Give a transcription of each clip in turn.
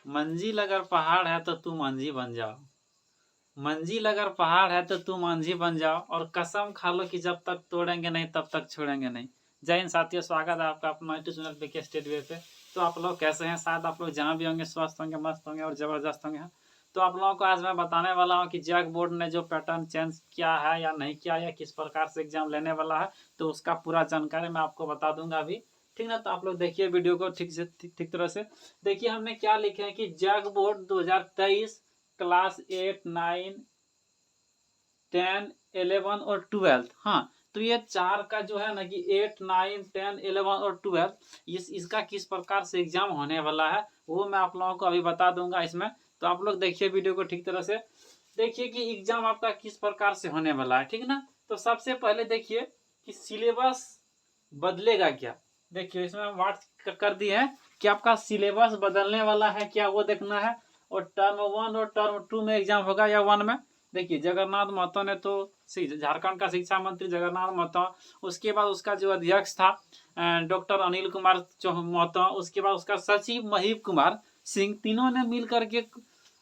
मंजिल अगर पहाड़ है तो तू मंझी बन जाओ, मंजिल अगर पहाड़ है तो तू मांझी बन जाओ, और कसम खा लो कि जब तक तोड़ेंगे नहीं तब तक छोड़ेंगे नहीं। जय हिंद साथियों, स्वागत है आपका अपना यूट्यूब चैनल पे के स्टेट वे पे। तो आप लोग कैसे हैं? शायद आप लोग जहाँ भी होंगे स्वस्थ होंगे, मस्त होंगे और ज़बरदस्त होंगे। तो आप लोगों को आज मैं बताने वाला हूँ कि जैक बोर्ड ने जो पैटर्न चेंज किया है या नहीं किया, या किस प्रकार से एग्जाम लेने वाला है, तो उसका पूरा जानकारी मैं आपको बता दूंगा अभी। ठीक ना? तो आप लोग देखिए वीडियो को ठीक तरह से देखिए। हमने क्या लिखे हैं कि जैक बोर्ड 2023 क्लास 8, 9, 10, 11 और 12। हाँ, तो ये चार का जो है ना कि 8, 9, 10, 11 और 12 इसका किस प्रकार से एग्जाम होने वाला है वो मैं आप लोगों को अभी बता दूंगा इसमें। तो आप लोग देखिए वीडियो को ठीक तरह से देखिए कि एग्जाम आपका किस प्रकार से होने वाला है। ठीक ना? तो सबसे पहले देखिए कि सिलेबस बदलेगा क्या। देखिए इसमें हम वाट कर दिए हैं कि आपका सिलेबस बदलने वाला है क्या, वो देखना है। और टर्म 1 और टर्म 2 में एग्जाम होगा या 1 में। देखिए जगन्नाथ महतो ने तो झारखंड का शिक्षा मंत्री जगन्नाथ महतो, उसके बाद उसका जो अध्यक्ष था डॉक्टर अनिल कुमार महतो, उसके बाद उसका सचिव महीप कुमार सिंह, तीनों ने मिल करके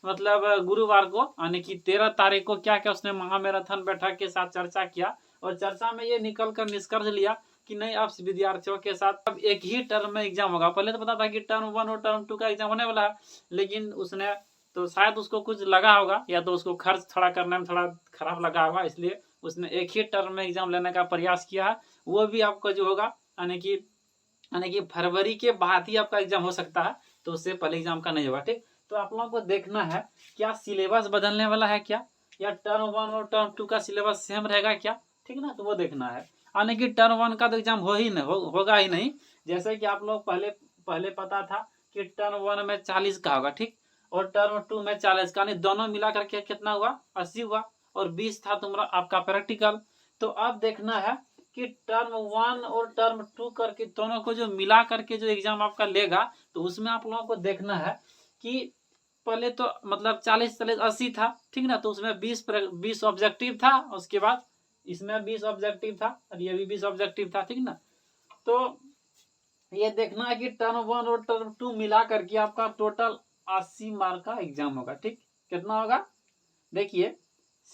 मतलब गुरुवार को यानी कि 13 तारीख को क्या क्या उसने महामैराथन बैठक के साथ चर्चा किया। और चर्चा में ये निकल कर निष्कर्ष लिया कि नहीं, अब विद्यार्थियों के साथ अब एक ही टर्म में एग्जाम होगा। पहले तो पता था कि टर्म 1 और टर्म 2 का एग्जाम होने वाला है, लेकिन उसने तो शायद उसको कुछ लगा होगा, या तो उसको खर्च थोड़ा करने में थोड़ा खराब लगा होगा, इसलिए उसने एक ही टर्म में एग्जाम लेने का प्रयास किया है। वो भी आपका जो होगा यानी कि फरवरी के बाद ही आपका एग्जाम हो सकता है, तो उससे पहले एग्जाम का नहीं होगा। ठीक, तो आप लोगों को देखना है क्या सिलेबस बदलने वाला है क्या, या टर्म 1 और टर्म 2 का सिलेबस सेम रहेगा क्या। ठीक ना? तो वो देखना है। यानी कि टर्म 1 का तो एग्जाम होगा ही नहीं। जैसे कि आप लोग पहले पहले पता था कि टर्म 1 में 40 का होगा, ठीक, और टर्म 2 में 40 का, नहीं दोनों मिला करके कितना हुआ, 80 हुआ, और 20 था तुम्हारा आपका प्रैक्टिकल। तो अब देखना है कि टर्म 1 और टर्म 2 करके दोनों को जो मिला करके जो एग्जाम आपका लेगा, तो उसमें आप लोगों को देखना है कि पहले तो मतलब 40 40 80 था, ठीक ना? तो उसमें 20 ऑब्जेक्टिव था, उसके बाद इसमें 20 ऑब्जेक्टिव था, और ये भी 20 ऑब्जेक्टिव था। ठीक ना? तो ये देखना है कि टर्म 1 और टर्म 2 मिला करके आपका टोटल 80 मार्क का एग्जाम होगा। ठीक, कितना होगा? देखिए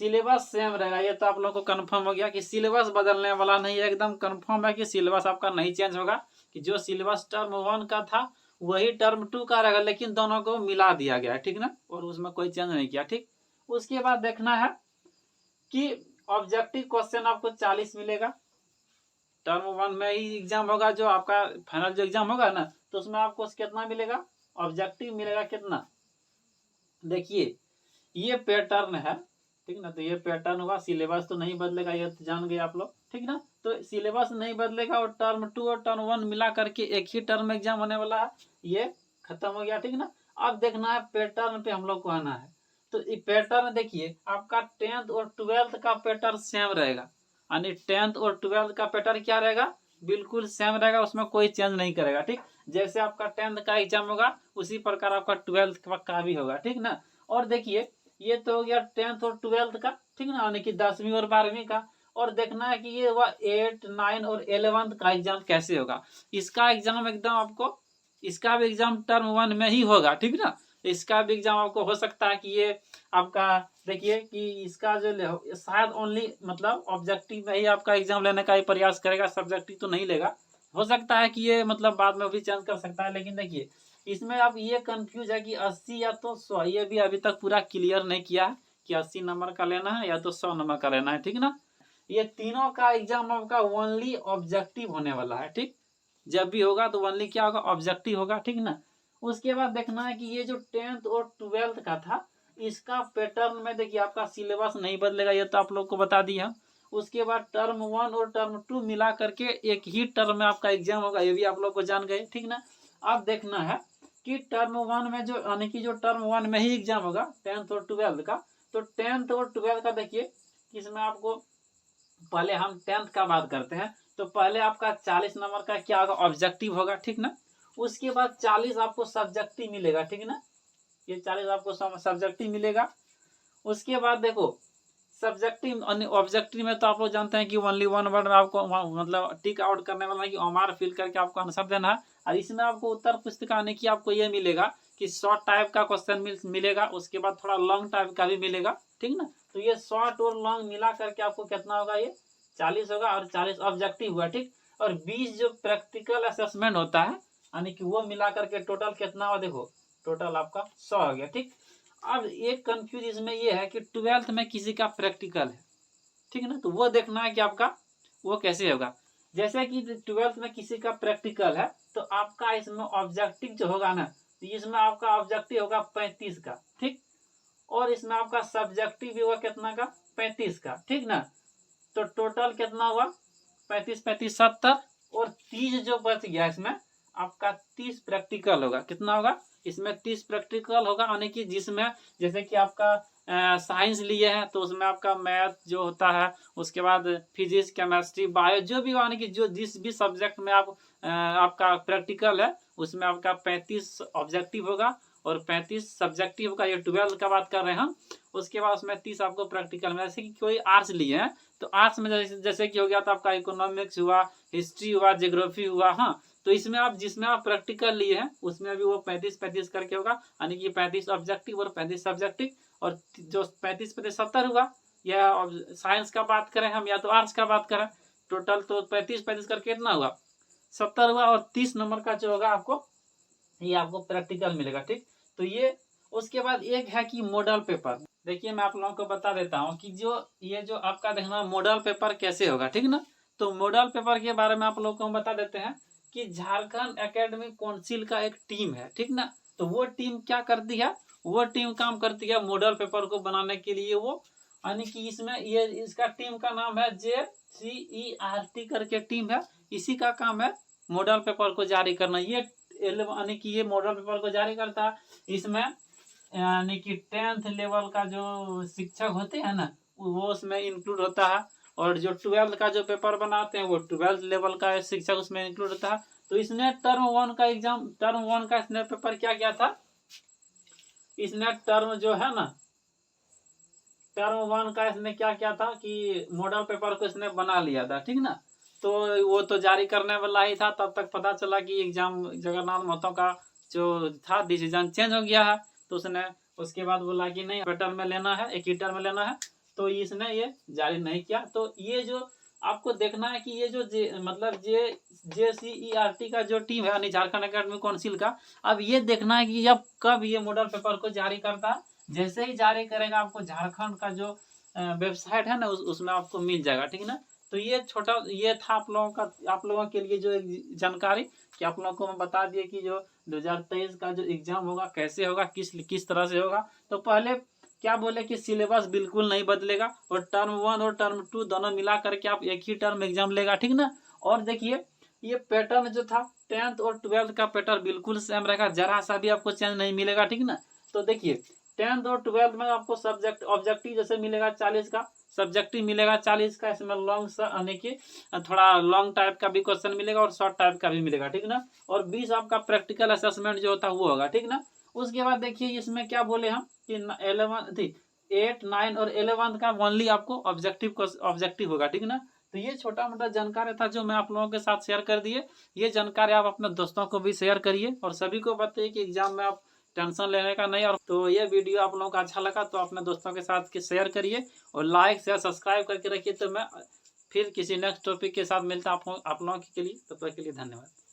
सिलेबस सेम रहेगा, ये तो आप लोगों को कंफर्म हो गया कि सिलेबस बदलने वाला नहीं है। एकदम कंफर्म है कि सिलेबस आपका नहीं चेंज होगा, कि जो सिलेबस टर्म 1 का था वही टर्म 2 का रहेगा, लेकिन दोनों को मिला दिया गया है। ठीक ना? और उसमें कोई चेंज नहीं किया। ठीक, उसके बाद देखना है कि ऑब्जेक्टिव क्वेश्चन आपको 40 मिलेगा। टर्म 1 में ही एग्जाम होगा, जो आपका फाइनल जो एग्जाम होगा ना, तो उसमें आपको कितना मिलेगा, ऑब्जेक्टिव मिलेगा कितना। देखिए ये पैटर्न है, ठीक ना? तो ये पैटर्न हुआ, सिलेबस तो नहीं बदलेगा, ये तो जान गए आप लोग। ठीक ना? तो सिलेबस नहीं बदलेगा, और टर्म 2 और टर्म 1 मिला करके एक ही टर्म एग्जाम होने वाला है, ये खत्म हो गया। ठीक ना? अब देखना है पैटर्न पे हम लोग को आना है। तो ये पैटर्न देखिए आपका 10th और 12th का पैटर्न सेम रहेगा, यानी 10th और 12th का पैटर्न क्या रहेगा, बिल्कुल सेम रहेगा, उसमें कोई चेंज नहीं करेगा। ठीक, जैसे आपका 10th का एग्जाम होगा उसी प्रकार आपका 12th का भी होगा। ठीक ना? और देखिए ये तो हो गया 10th और 12th का, ठीक ना, यानी कि 10वीं और 12वीं का। और देखना है कि ये हुआ 8, 9 और 11th का एग्जाम कैसे होगा। इसका एग्जाम एकदम आपको, इसका भी एग्जाम टर्म 1 में ही होगा। ठीक ना? इसका भी एग्जाम आपको हो सकता है कि ये आपका देखिए कि इसका जो शायद ओनली मतलब ऑब्जेक्टिव में ही आपका एग्जाम लेने का ही प्रयास करेगा, सब्जेक्टिव तो नहीं लेगा। हो सकता है कि ये मतलब बाद में भी चेंज कर सकता है, लेकिन देखिए इसमें अब ये कंफ्यूज है कि 80 या तो 100, ये भी अभी तक पूरा क्लियर नहीं किया है कि 80 नंबर का लेना है या तो 100 नंबर का लेना है। ठीक ना? ये तीनों का एग्जाम आपका ओनली ऑब्जेक्टिव होने वाला है। ठीक, जब भी होगा तो ओनली क्या होगा, ऑब्जेक्टिव होगा। ठीक ना? उसके बाद देखना है कि ये जो 10th और 12th का था, इसका पैटर्न में देखिए आपका सिलेबस नहीं बदलेगा, ये तो आप लोग को बता दिया। उसके बाद टर्म 1 और टर्म 2 मिला करके एक ही टर्म में आपका एग्जाम होगा, ये भी आप लोग को जान गए। ठीक ना? अब देखना है कि टर्म 1 में जो यानी कि जो टर्म 1 में ही एग्जाम होगा 10th और 12th का, तो 10th और 12th का देखिए इसमें आपको पहले हम 10th का बात करते हैं। तो पहले आपका 40 नंबर का क्या होगा, ऑब्जेक्टिव होगा। ठीक ना? उसके बाद 40 आपको सब्जेक्टिव मिलेगा। ठीक ना? ये 40 आपको सब्जेक्टिव मिलेगा। उसके बाद देखो सब्जेक्टिव ऑब्जेक्टिव में तो आप लोग जानते हैं कि ओनली 1 वर्ड में आपको मतलब टिक आउट करने वाला है कि ओमार फिल करके आपको आंसर देना है। और इसमें आपको उत्तर पुस्तिका यानी कि आपको ये मिलेगा कि शॉर्ट टाइप का क्वेश्चन मिलेगा, उसके बाद थोड़ा लॉन्ग टाइप का भी मिलेगा, ठीक ना। तो ये शॉर्ट और लॉन्ग मिला करके आपको कितना होगा, ये 40 होगा और 40 ऑब्जेक्टिव हुआ, ठीक। और 20 जो प्रैक्टिकल असेसमेंट होता है, यानी कि वो मिला करके टोटल कितना हुआ, देखो टोटल आपका 100 हो गया, ठीक। अब एक कंफ्यूज इसमें ये है कि 12th में किसी का प्रैक्टिकल है, ठीक है ना, तो वो देखना है कि आपका वो कैसे होगा। जैसे कि 12th में किसी का प्रैक्टिकल है, तो आपका इसमें ऑब्जेक्टिव जो होगा ना, तो इसमें आपका ऑब्जेक्टिव होगा 35 का, ठीक। और इसमें आपका सब्जेक्टिव भी होगा कितना का, 35 का, ठीक ना। तो टोटल कितना हुआ, 35 35 70, और 30 जो बच गया इसमें आपका 30 प्रैक्टिकल होगा। कितना होगा इसमें, 30 प्रैक्टिकल होगा, यानी कि जिसमें जैसे कि आपका साइंस लिए हैं तो उसमें आपका मैथ जो होता है, उसके बाद फिजिक्स केमिस्ट्री बायो जो भी, यानी कि जो जिस भी सब्जेक्ट में आप आपका प्रैक्टिकल है उसमें आपका 35 ऑब्जेक्टिव होगा और 35 सब्जेक्टिव होगा। ये 12 का बात कर रहे हैं हम। उसके बाद उसमें 30 आपको प्रैक्टिकल में, जैसे कि कोई आर्ट्स लिए हैं तो आर्ट्स में जैसे कि हो गया तो आपका इकोनॉमिक्स हुआ, हिस्ट्री हुआ, ज्योग्राफी हुआ, हाँ। तो इसमें आप जिसमें आप प्रैक्टिकल लिए हैं उसमें भी वो 35-35 करके होगा, यानी कि 35 ऑब्जेक्टिव और 35 सब्जेक्टिव। और जो 35-35 70 हुआ, या साइंस का बात करें हम या तो आर्ट्स का बात करें, टोटल तो 35-35 करके कितना हुआ, 70 हुआ। और 30 नंबर का जो होगा आपको, ये आपको प्रैक्टिकल मिलेगा, ठीक। तो ये उसके बाद एक है कि मॉडल पेपर। देखिए मैं आप लोगों को बता देता हूँ कि जो ये जो आपका देखना मॉडल पेपर कैसे होगा, ठीक ना। तो मॉडल पेपर के बारे में आप लोगों को हम बता देते हैं कि झारखंड एकेडमिक काउंसिल का एक टीम है, ठीक ना। तो वो टीम क्या करती है, वो टीम काम करती है मॉडल पेपर को बनाने के लिए। वो यानी कि इसमें ये इसका टीम का नाम है JCERT करके टीम है। इसी का काम है मॉडल पेपर को जारी करना। ये यानी कि ये मॉडल पेपर को जारी करता है। इसमें यानी कि 10th लेवल का जो शिक्षक होते हैं ना, वो उसमें इंक्लूड होता है। और जो 12th का जो पेपर बनाते हैं वो 12th लेवल का शिक्षक उसमें इंक्लूड होता है। तो इसने टर्म 1 का एग्जाम, टर्म 1 का इसने पेपर क्या किया था, इसने टर्म जो है ना, टर्म 1 का इसने क्या किया था कि मॉडल पेपर को इसने बना लिया था, ठीक ना। तो वो तो जारी करने वाला ही था, तब तक पता चला कि एग्जाम जगन्नाथ महतो का जो था डिसीजन चेंज हो गया है। तो उसने उसके बाद बोला कि नहीं, टर्म में लेना है, एक ही टर्म में लेना है। तो इसने ये जारी नहीं किया। तो ये जो आपको देखना है कि ये जो मतलब JCERT का जो टीम है, यानी झारखंड एकेडमिक काउंसिल का, अब ये देखना है कि अब कब ये मॉडल पेपर को जारी करता है। जैसे ही जारी करेगा आपको झारखंड का जो वेबसाइट है ना, उसमें आपको मिल जाएगा, ठीक ना। तो ये छोटा ये था आप लोगों का, आप लोगों के लिए जो एक जानकारी कि आप लोगों को मैं बता दिए कि जो 2023 का जो एग्जाम होगा कैसे होगा, किस तरह से होगा। तो पहले क्या बोले कि सिलेबस बिल्कुल नहीं बदलेगा, और टर्म 1 और टर्म 2 दोनों मिला करके आप एक ही टर्म एग्जाम लेगा, ठीक ना। और देखिए ये पैटर्न जो था 10th और 12th का पैटर्न बिल्कुल सेम रहेगा, जरा सा भी आपको चेंज नहीं मिलेगा, ठीक ना। तो देखिए 10th और 12th में आपको सब्जेक्ट ऑब्जेक्टिव जैसे मिलेगा 40 का, सब्जेक्टिव मिलेगा 40 का। इसमें लॉन्ग यानी कि थोड़ा लॉन्ग टाइप का भी क्वेश्चन मिलेगा और शॉर्ट टाइप का भी मिलेगा, ठीक ना। और 20 आपका प्रैक्टिकल असेसमेंट जो होता है वो होगा, ठीक ना। उसके बाद देखिए इसमें क्या बोले हम कि 8, 9 और 11 का ओनली आपको ऑब्जेक्टिव होगा, ठीक ना। तो ये छोटा मोटा जानकारी था जो मैं आप लोगों के साथ शेयर कर दिए। ये जानकारी आप अपने दोस्तों को भी शेयर करिए और सभी को बताइए कि एग्जाम में आप टेंशन लेने का नहीं। और तो ये वीडियो आप लोगों को अच्छा लगा तो अपने दोस्तों के साथ शेयर करिए और लाइक शेयर सब्सक्राइब करके रखिए। तो मैं फिर किसी नेक्स्ट टॉपिक के साथ मिलता हूँ आप लोगों के लिए। तब तक के लिए धन्यवाद।